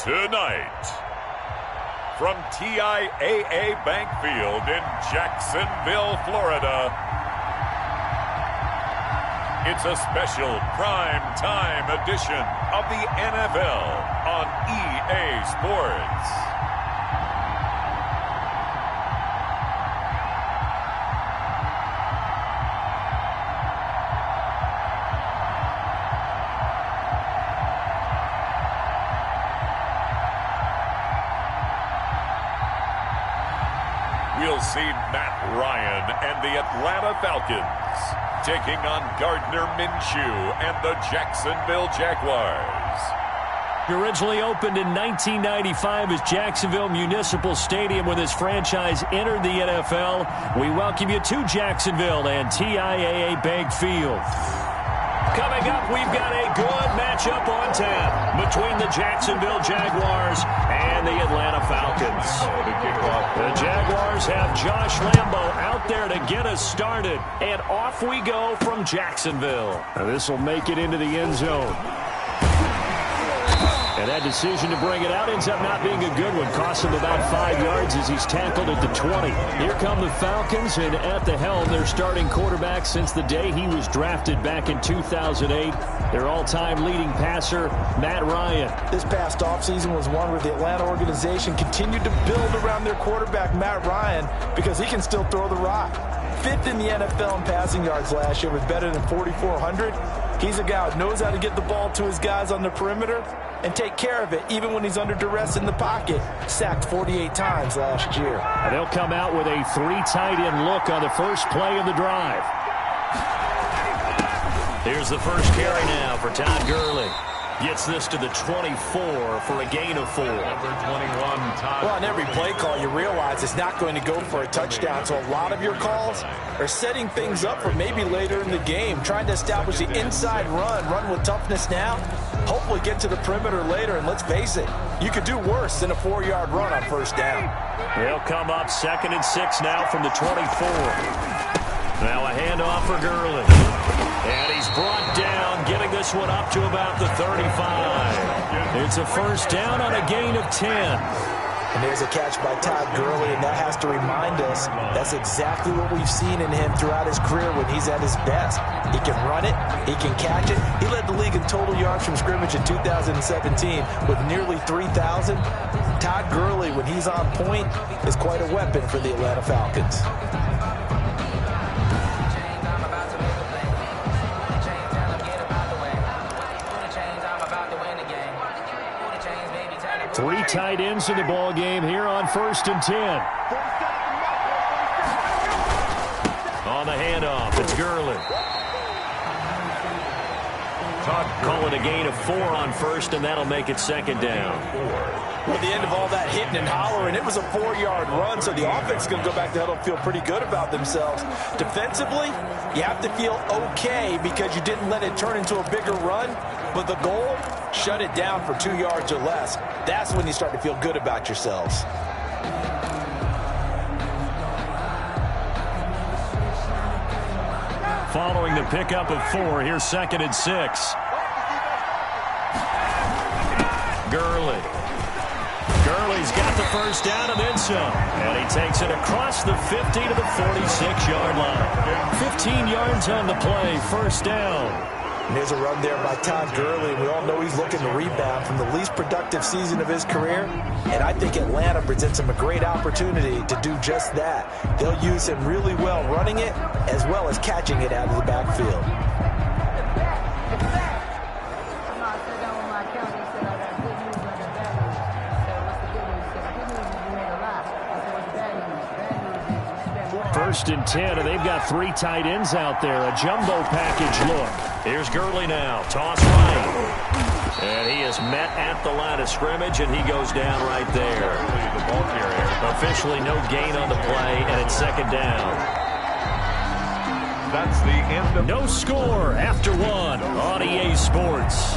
Tonight, from TIAA Bank Field in Jacksonville, Florida, it's a special prime time edition of the NFL on EA Sports. We'll see Matt Ryan and the Atlanta Falcons taking on Gardner Minshew and the Jacksonville Jaguars. He originally opened in 1995 as Jacksonville Municipal Stadium when his franchise entered the NFL. We welcome you to Jacksonville and TIAA Bank Field. Coming up, we've got a good matchup on tap between the Jacksonville Jaguars and the Atlanta Falcons. The Jaguars have Josh Lambo out there to get us started, and off we go from Jacksonville. Now this will make it into the end zone. And that decision to bring it out ends up not being a good one. Costs him about 5 yards as he's tackled at the 20. Here come the Falcons, and at the helm, their starting quarterback since the day he was drafted back in 2008. Their all-time leading passer, Matt Ryan. This past offseason was one where the Atlanta organization continued to build around their quarterback, Matt Ryan, because he can still throw the rock. 5th in the NFL in passing yards last year with better than 4,400. He's a guy who knows how to get the ball to his guys on the perimeter and take care of it, even when he's under duress in the pocket. Sacked 48 times last year. And they'll come out with a 3 tight end look on the first play of the drive. Here's the first carry now for Todd Gurley. Gets this to the 24 for a gain of 4. Number 21, Todd. Well, on every play call, you realize it's not going to go for a touchdown. So a lot of your calls are setting things up for maybe later in the game, trying to establish the inside run with toughness now, hopefully get to the perimeter later. And let's face it, you could do worse than a 4-yard run on first down. They'll come up 2nd and 6 now from the 24. Now a handoff for Gurley. And he's brought down, getting this one up to about the 35. It's a first down on a gain of 10. And there's a catch by Todd Gurley, and that has to remind us that's exactly what we've seen in him throughout his career when he's at his best. He can run it, he can catch it. He led the league in total yards from scrimmage in 2017 with nearly 3,000. Todd Gurley, when he's on point, is quite a weapon for the Atlanta Falcons. Three tight ends in the ball game here on 1st and 10. On the handoff, it's Gurley. Call it a gain of 4 on 1st, and that'll make it 2nd down. At the end of all that hitting and hollering, it was a 4-yard run, so the offense is going to go back to huddle and feel pretty good about themselves. Defensively, you have to feel okay because you didn't let it turn into a bigger run, but the goal, shut it down for 2 yards or less. That's when you start to feel good about yourselves. Following the pickup of 4, here's 2nd and 6. Gurley's got the first down and then some. And he takes it across the 50 to the 46-yard line. 15 yards on the play, first down. And there's a run there by Todd Gurley. We all know he's looking to rebound from the least productive season of his career. And I think Atlanta presents him a great opportunity to do just that. They'll use him really well running it as well as catching it out of the backfield. First and 10, and they've got 3 tight ends out there. A jumbo package look. Here's Gurley now. Toss right. And he is met at the line of scrimmage, and he goes down right there. Officially no gain on the play, and it's 2nd down. That's the end of... No score after 1 on EA Sports.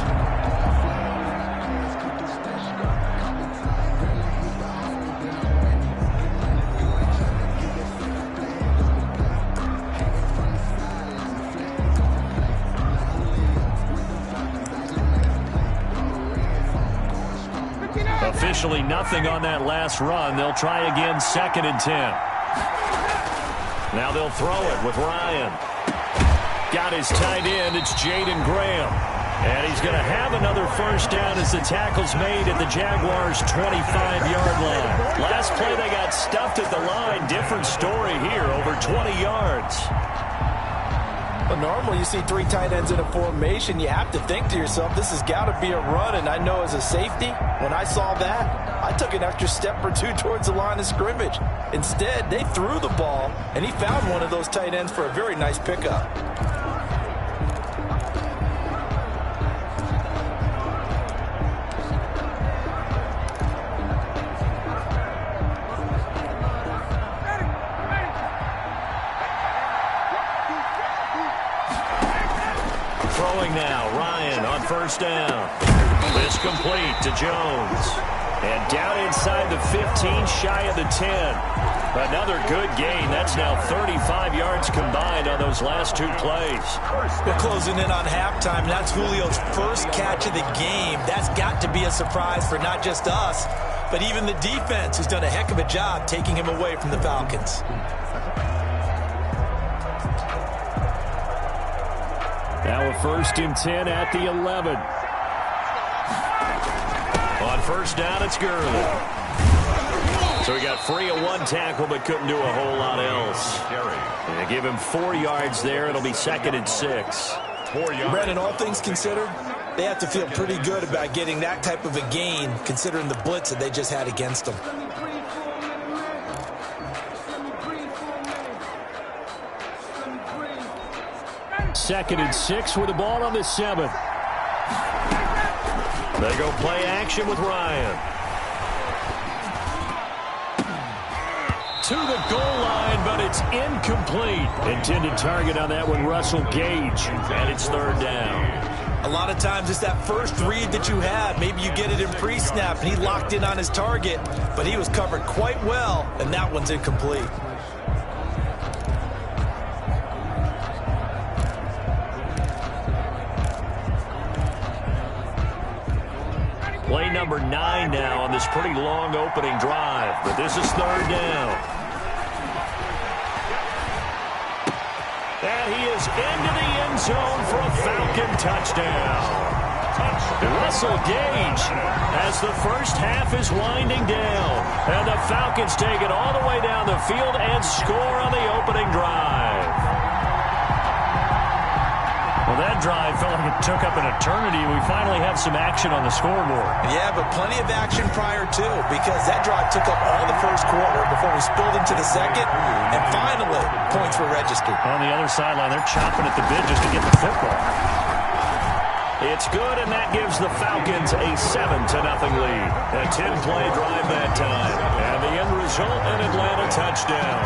officially nothing on that last run. They'll try again, 2nd and 10. Now they'll throw it with Ryan. Got his tight end. It's Jaden Graham. And he's going to have another first down as the tackle's made at the Jaguars' 25-yard line. Last play, they got stuffed at the line. Different story here, over 20 yards. Well, normally you see 3 tight ends in a formation. You have to think to yourself, this has got to be a run. And I know as a safety, when I saw that, I took an extra step or 2 towards the line of scrimmage. Instead, they threw the ball, and he found one of those tight ends for a very nice pickup. Throwing now, Ryan on first down. This complete to Jones. And down inside the 15, shy of the 10. Another good gain. That's now 35 yards combined on those last 2 plays. We're closing in on halftime. That's Julio's first catch of the game. That's got to be a surprise for not just us, but even the defense, who's done a heck of a job taking him away from the Falcons. Now a 1st and 10 at the 11. On first down, it's Gurley. So he got free of 1 tackle, but couldn't do a whole lot else. And they give him 4 yards there. It'll be 2nd and 6. Brandon, all things considered, they have to feel pretty good about getting that type of a gain, considering the blitz that they just had against them. 2nd and 6 with the ball on the 7th. They go play action with Ryan. To the goal line, but it's incomplete. Intended target on that one, Russell Gage. And it's 3rd down. A lot of times it's that first read that you have. Maybe you get it in pre-snap, and he locked in on his target, but he was covered quite well, and that one's incomplete. Play number 9 now on this pretty long opening drive, but this is 3rd down. And he is into the end zone for a Falcon touchdown. Russell Gage as the first half is winding down. And the Falcons take it all the way down the field and score on the opening drive. Well, that drive felt like it took up an eternity. We finally have some action on the scoreboard. Yeah, but plenty of action prior to, because that drive took up all the first quarter before we spilled into the second, and finally, points were registered. On the other sideline, they're chopping at the bit just to get the football. It's good, and that gives the Falcons a 7-0 lead. A 10-play drive that time. And the end result, an Atlanta touchdown.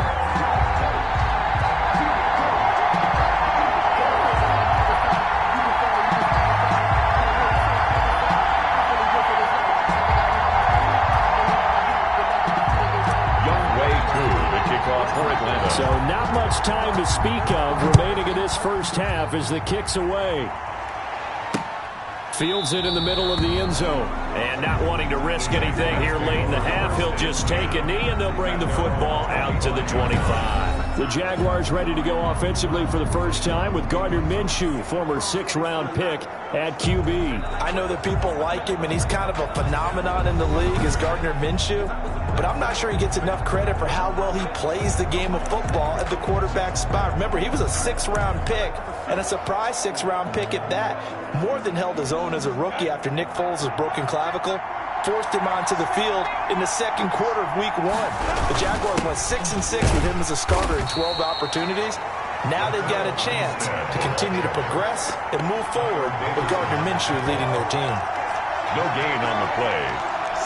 So not much time to speak of remaining in this first half as the kick's away. Fields it in the middle of the end zone. And not wanting to risk anything here late in the half, he'll just take a knee and they'll bring the football out to the 25. The Jaguars ready to go offensively for the first time with Gardner Minshew, former 6th-round pick at QB. I know that people like him, and he's kind of a phenomenon in the league as Gardner Minshew, but I'm not sure he gets enough credit for how well he plays the game of football at the quarterback spot. Remember, he was a 6th-round pick, and a surprise 6th-round pick at that. More than held his own as a rookie after Nick Foles' broken clavicle forced him onto the field in the second quarter of Week 1. The Jaguars went 6-6 with him as a starter in 12 opportunities. Now they've got a chance to continue to progress and move forward with Gardner Minshew leading their team. No gain on the play.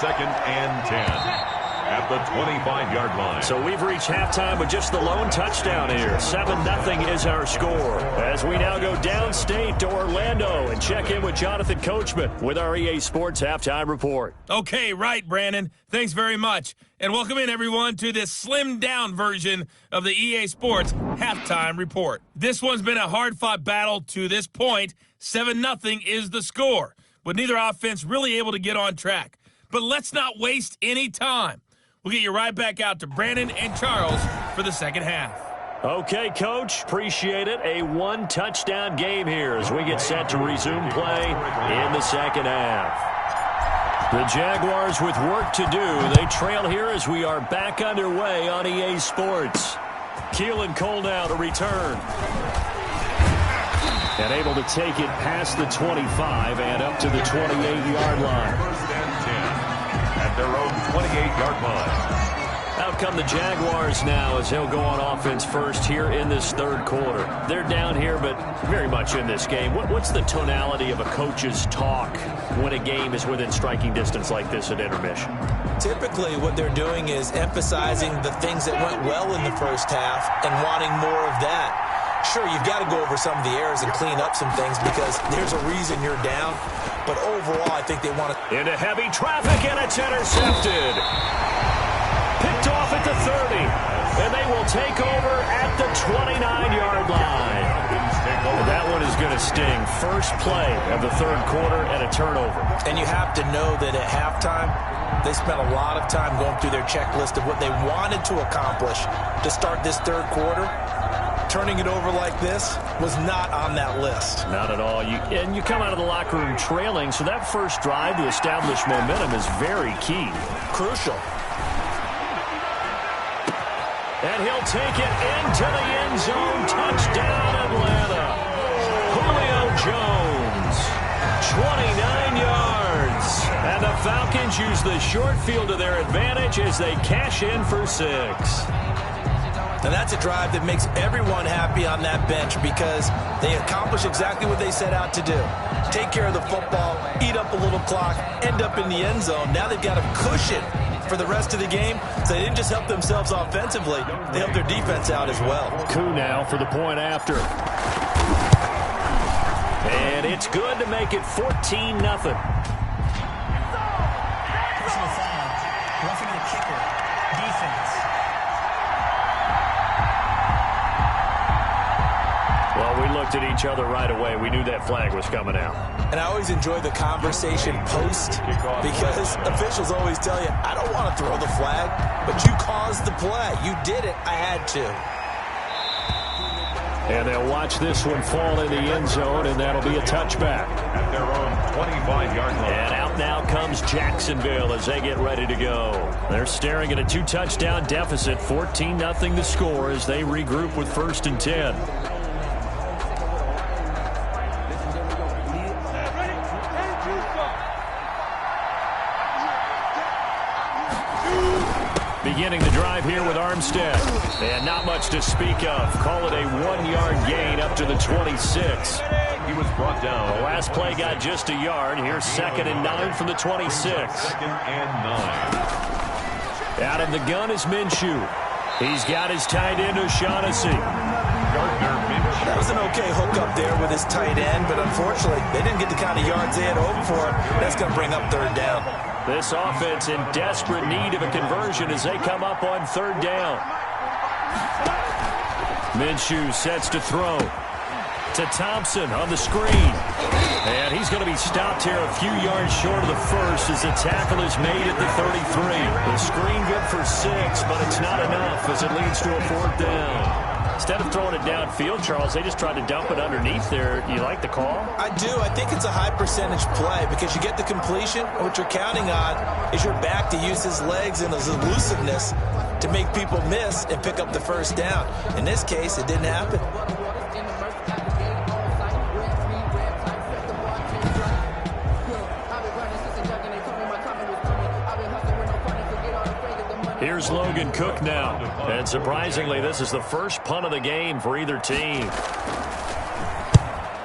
2nd and 10. At the 25-yard line. So we've reached halftime with just the lone touchdown here. 7-0 is our score. As we now go downstate to Orlando and check in with Jonathan Coachman with our EA Sports Halftime Report. Okay, right, Brandon. Thanks very much. And welcome in, everyone, to this slimmed-down version of the EA Sports Halftime Report. This one's been a hard-fought battle to this point. 7-0 is the score, with neither offense really able to get on track. But let's not waste any time. We'll get you right back out to Brandon and Charles for the second half. Okay, Coach, appreciate it. A one-touchdown game here as we get set to resume play in the second half. The Jaguars with work to do. They trail here as we are back underway on EA Sports. Keelan Cole now to return. And able to take it past the 25 and up to the 28-yard line. First and 10 at their own 28-yard line. Out come the Jaguars now as they'll go on offense first here in this third quarter. They're down here, but very much in this game. What's the tonality of a coach's talk when a game is within striking distance like this at intermission? Typically, what they're doing is emphasizing the things that went well in the first half and wanting more of that. Sure, you've got to go over some of the errors and clean up some things because there's a reason you're down. But overall, I think they want to... Into heavy traffic, and it's intercepted. Picked off at the 30, and they will take over at the 29-yard line. That one is going to sting. First play of the third quarter and a turnover. And you have to know that at halftime, they spent a lot of time going through their checklist of what they wanted to accomplish to start this third quarter. Turning it over like this was not on that list. Not at all. And you come out of the locker room trailing, so that first drive to establish momentum is very key. Crucial. And he'll take it into the end zone. Touchdown, Atlanta. Julio Jones, 29 yards. And the Falcons use the short field to their advantage as they cash in for 6. And that's a drive that makes everyone happy on that bench because they accomplish exactly what they set out to do. Take care of the football, eat up a little clock, end up in the end zone. Now they've got a cushion for the rest of the game, so they didn't just help themselves offensively, they helped their defense out as well. Coup now for the point after. And it's good to make it 14-0. Personal foul. Roughing the kicker. Defense. Well, we looked at each other right away. We knew that flag was coming out. And I always enjoy the conversation post because officials always tell you, I don't want to throw the flag, but you caused the play. You did it. I had to. And they'll watch this one fall in the end zone, and that'll be a touchback. At their own 25-yard line. And out now comes Jacksonville as they get ready to go. They're staring at a 2-touchdown deficit, 14-0 the score as they regroup with 1st and 10. Beginning the drive here with Armstead. And not much to speak of. Call it a 1-yard gain up to the 26. He was brought down. The last play got just a yard. Here's 2nd and 9 from the 26. 2nd and 9. Out of the gun is Minshew. He's got his tight end O'Shaughnessy. Gardner Minshew. That was an okay hook up there with his tight end, but unfortunately, they didn't get the kind of yards they had hoped for. That's going to bring up 3rd down. This offense in desperate need of a conversion as they come up on 3rd down. Minshew sets to throw to Thompson on the screen. And he's going to be stopped here a few yards short of the first as the tackle is made at the 33. The screen good for 6, but it's not enough as it leads to a 4th down. Instead of throwing it downfield, Charles, they just tried to dump it underneath there. You like the call? I do. I think it's a high percentage play because you get the completion. What you're counting on is your back to use his legs and his elusiveness to make people miss and pick up the 1st down. In this case, it didn't happen. Here's Logan Cook now. And surprisingly, this is the first punt of the game for either team.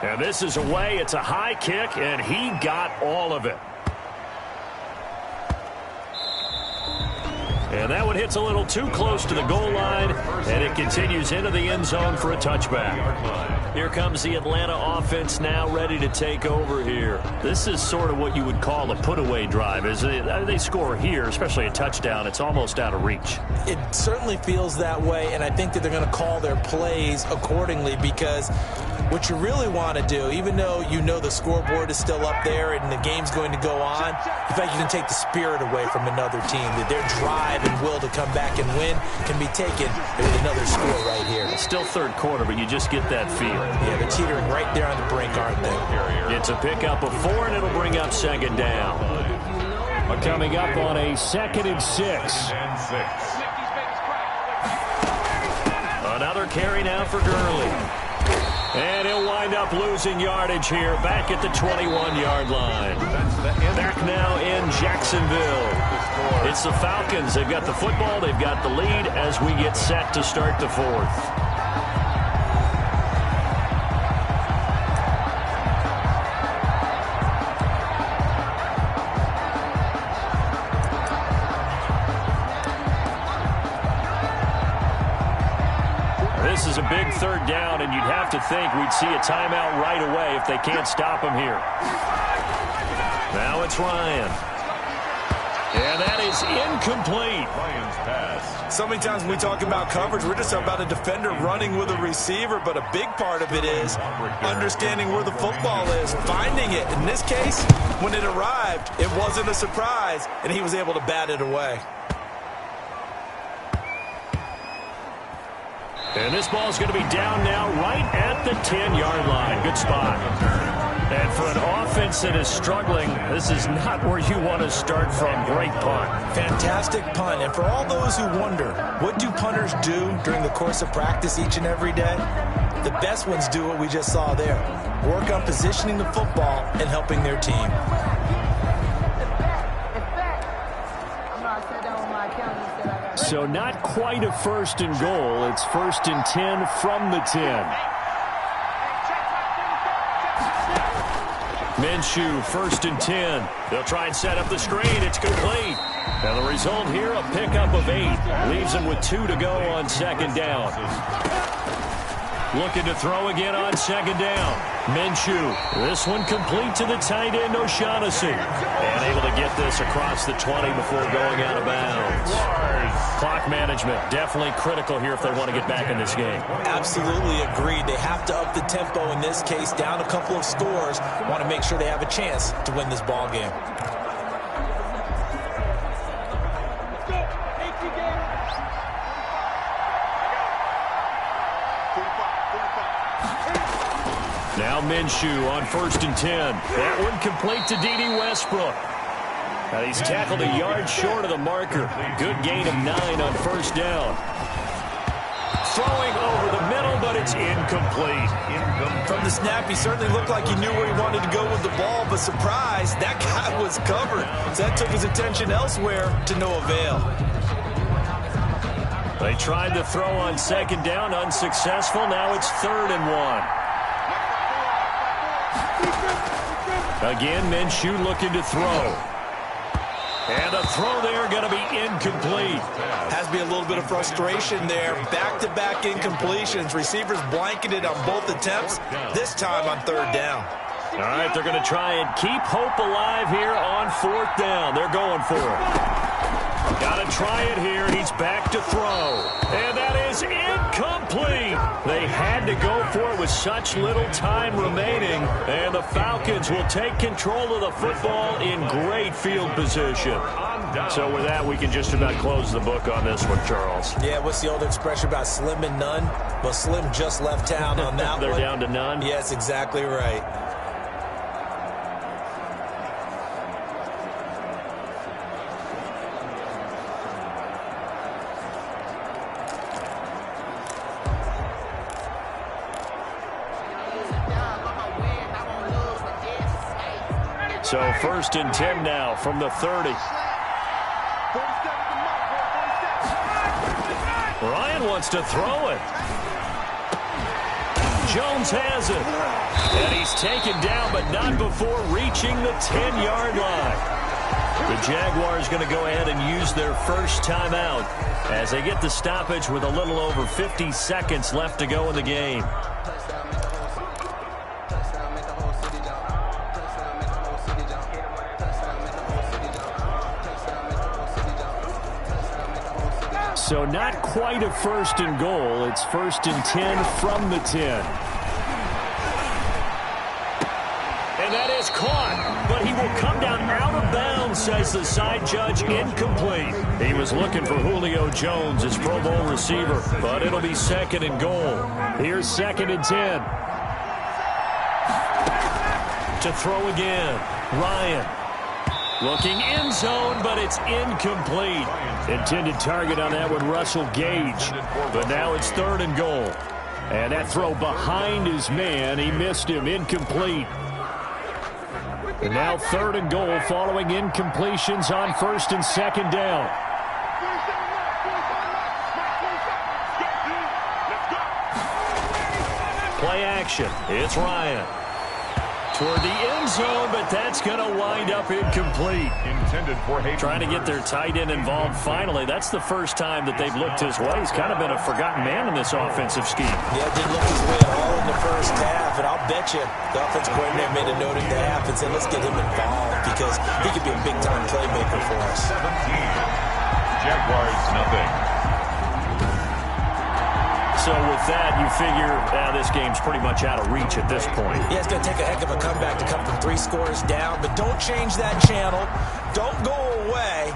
And this is away. It's a high kick, and he got all of it. And that one hits a little too close to the goal line, and it continues into the end zone for a touchback. Here comes the Atlanta offense now ready to take over here. This is sort of what you would call a put-away drive. As they score here, especially a touchdown, it's almost out of reach. It certainly feels that way, and I think that they're going to call their plays accordingly because What you really want to do, even though you know the scoreboard is still up there and the game's going to go on, in fact, you can take the spirit away from another team. That their drive and will to come back and win can be taken with another score right here. It's still third quarter, but you just get that feel. Yeah, they're teetering right there on the brink, aren't they? It's a pickup of 4, and it'll bring up second down. Coming up on a 2nd and 6. Another carry now for Gurley. And he'll wind up losing yardage here back at the 21-yard line. Back now in Jacksonville. It's the Falcons. They've got the football. They've got the lead as we get set to start the 4th. This is a big 3rd down, and you'd have to think we'd see a timeout right away if they can't stop him here. Now it's Ryan. And that is incomplete. Ryan's pass. So many times when we talk about coverage, we're just about a defender running with a receiver, but a big part of it is understanding where the football is, finding it. In this case, when it arrived, it wasn't a surprise, and he was able to bat it away. And this ball's going to be down now right at the 10-yard line. Good spot. And for an offense that is struggling, this is not where you want to start from. Great punt. Fantastic punt. And for all those who wonder, what do punters do during the course of practice each and every day? The best ones do what we just saw there. Work on positioning the football and helping their team. So not quite a 1st and goal. It's 1st and 10 from the 10. Minshew, 1st and 10. They'll try and set up the screen. It's complete. And the result here, a pickup of 8. Leaves them with 2 to go on 2nd down. Looking to throw again on 2nd down. Minshew. This one complete to the tight end, O'Shaughnessy. And able to get this across the 20 before going out of bounds. Clock management definitely critical here if they want to get back in this game. Absolutely agreed. They have to up the tempo in this case, down a couple of scores. Want to make sure they have a chance to win this ball game. Now Minshew on 1st and 10. That one complete to D.D. Westbrook. Now he's tackled a yard short of the marker. Good gain of 9 on 1st down. Throwing over the middle, but it's incomplete. From the snap, he certainly looked like he knew where he wanted to go with the ball, but surprise, that guy was covered. So that took his attention elsewhere to no avail. They tried to throw on 2nd down, unsuccessful. Now it's 3rd and 1. Again, Minshew looking to throw. And a throw there going to be incomplete. Has to be a little bit of frustration there. Back-to-back incompletions. Receivers blanketed on both attempts, this time on 3rd down. All right, they're going to try and keep hope alive here on 4th down. They're going for it. Got to try it here, and he's back to throw. And that is incomplete. They had to go for it with such little time remaining. And the Falcons will take control of the football in great field position. So with that, we can just about close the book on this one, Charles. Yeah, what's the old expression about slim and none? Well, Slim just left town on that They're one. down to none? Yes, exactly right. So 1st and 10 now from the 30. Ryan wants to throw it. Jones has it. And he's taken down, but not before reaching the 10-yard line. The Jaguars going to go ahead and use their first timeout as they get the stoppage with a little over 50 seconds left to go in the game. So not quite a 1st and goal. It's 1st and 10 from the 10. And that is caught, but he will come down out of bounds, says the side judge, incomplete. He was looking for Julio Jones, his Pro Bowl receiver, but it'll be 2nd and goal. Here's 2nd and 10. To throw again, Ryan. Looking end zone, but it's incomplete. Intended target on that one, Russell Gage. But now it's 3rd and goal. And that throw behind his man, he missed him, incomplete. And now 3rd and goal following incompletions on 1st and 2nd down. Play action. It's Ryan. Toward the end zone, but that's going to wind up incomplete. Intended for Hayden. Trying to get their tight end involved finally. That's the first time that they've looked his way. He's kind of been a forgotten man in this offensive scheme. Yeah, didn't look his way at all in the first half, and I'll bet you the offensive coordinator made a note at the half and said, let's get him involved because he could be a big-time playmaker for us. 17. Jaguars nothing. So with that, you figure this game's pretty much out of reach at this point. Yeah, it's going to take a heck of a comeback to come from 3 scores down, but don't change that channel. Don't go away.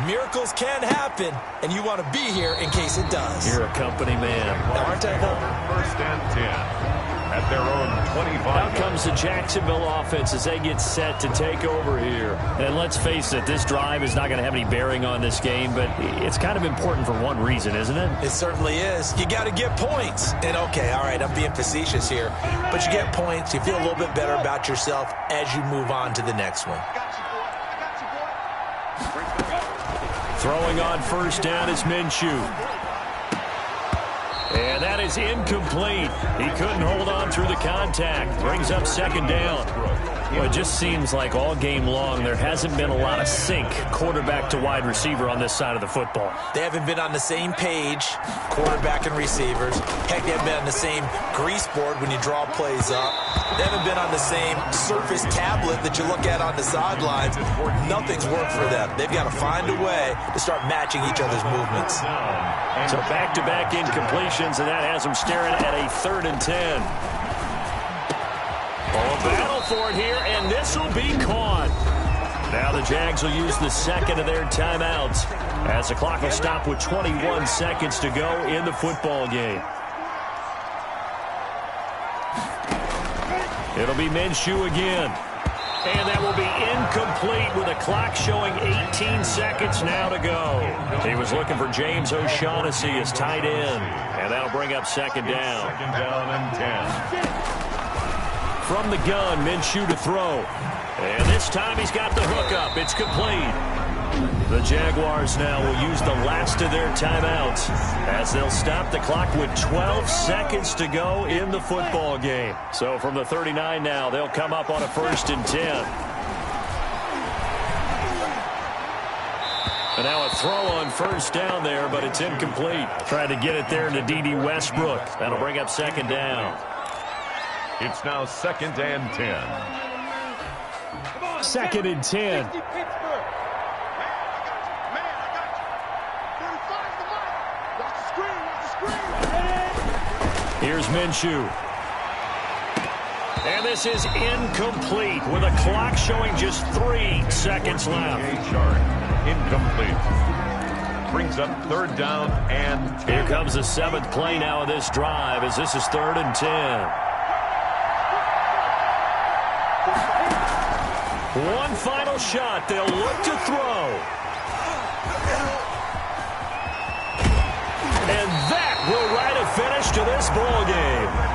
Miracles can happen, and you want to be here in case it does. You're a company man. Aren't I, though? 1st and 10. At their own 25. Out comes the Jacksonville offense as they get set to take over here. And let's face it, this drive is not going to have any bearing on this game, but it's kind of important for one reason, isn't it? It certainly is. You got to get points. And, okay, all right, I'm being facetious here, but you get points. You feel a little bit better about yourself as you move on to the next one. Throwing on 1st down is Minshew. And that is incomplete. He couldn't hold on through the contact. Brings up 2nd down. Well, it just seems like all game long there hasn't been a lot of sync quarterback to wide receiver on this side of the football. They haven't been on the same page, quarterback and receivers. Heck, they haven't been on the same grease board when you draw plays up. They haven't been on the same surface tablet that you look at on the sidelines. Nothing's worked for them. They've got to find a way to start matching each other's movements. So back-to-back incompletions, and that has them staring at a 3rd and 10. Oh, battle for it here, and this will be caught. Now the Jags will use the 2nd of their timeouts as the clock will stop with 21 seconds to go in the football game. It'll be Minshew again. And that will be incomplete with a clock showing 18 seconds now to go. He was looking for James O'Shaughnessy as tight end. And that'll bring up 2nd down. 2nd down and 10. From the gun, Minshew to throw. And this time he's got the hookup. It's complete. The Jaguars now will use the last of their timeouts as they'll stop the clock with 12 seconds to go in the football game. So from the 39 now, they'll come up on a 1st and 10. And now a throw on 1st down there, but it's incomplete. Trying to get it there to D.D. Westbrook. That'll bring up 2nd down. It's now 2nd and 10. 2nd and 10. Here's Minshew. And this is incomplete with a clock showing just 3 seconds left. Incomplete. Brings up 3rd down and 10. Here comes the 7th play now of this drive as this is 3rd and 10. One final shot. They'll look to throw. And that will write a finish to this ball game.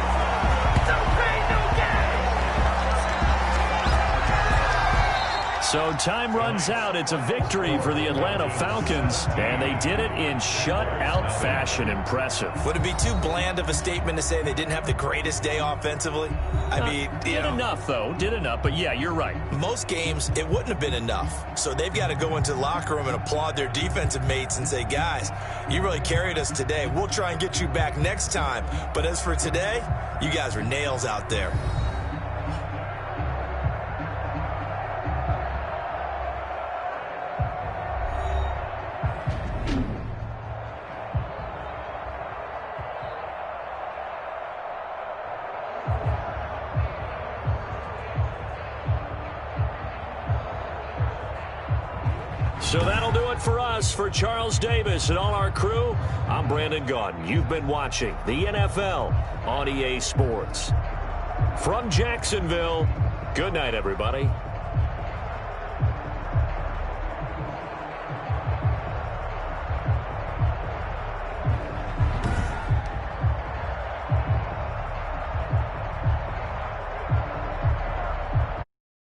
So time runs out. It's a victory for the Atlanta Falcons, and they did it in shutout fashion. Impressive. Would it be too bland of a statement to say they didn't have the greatest day offensively? I mean, did enough, though. Did enough, but yeah, you're right. Most games, it wouldn't have been enough. So they've got to go into the locker room and applaud their defensive mates and say, guys, you really carried us today. We'll try and get you back next time. But as for today, you guys were nails out there. So that'll do it for us. For Charles Davis and all our crew, I'm Brandon Gaudin. You've been watching the NFL on EA Sports. From Jacksonville, good night, everybody.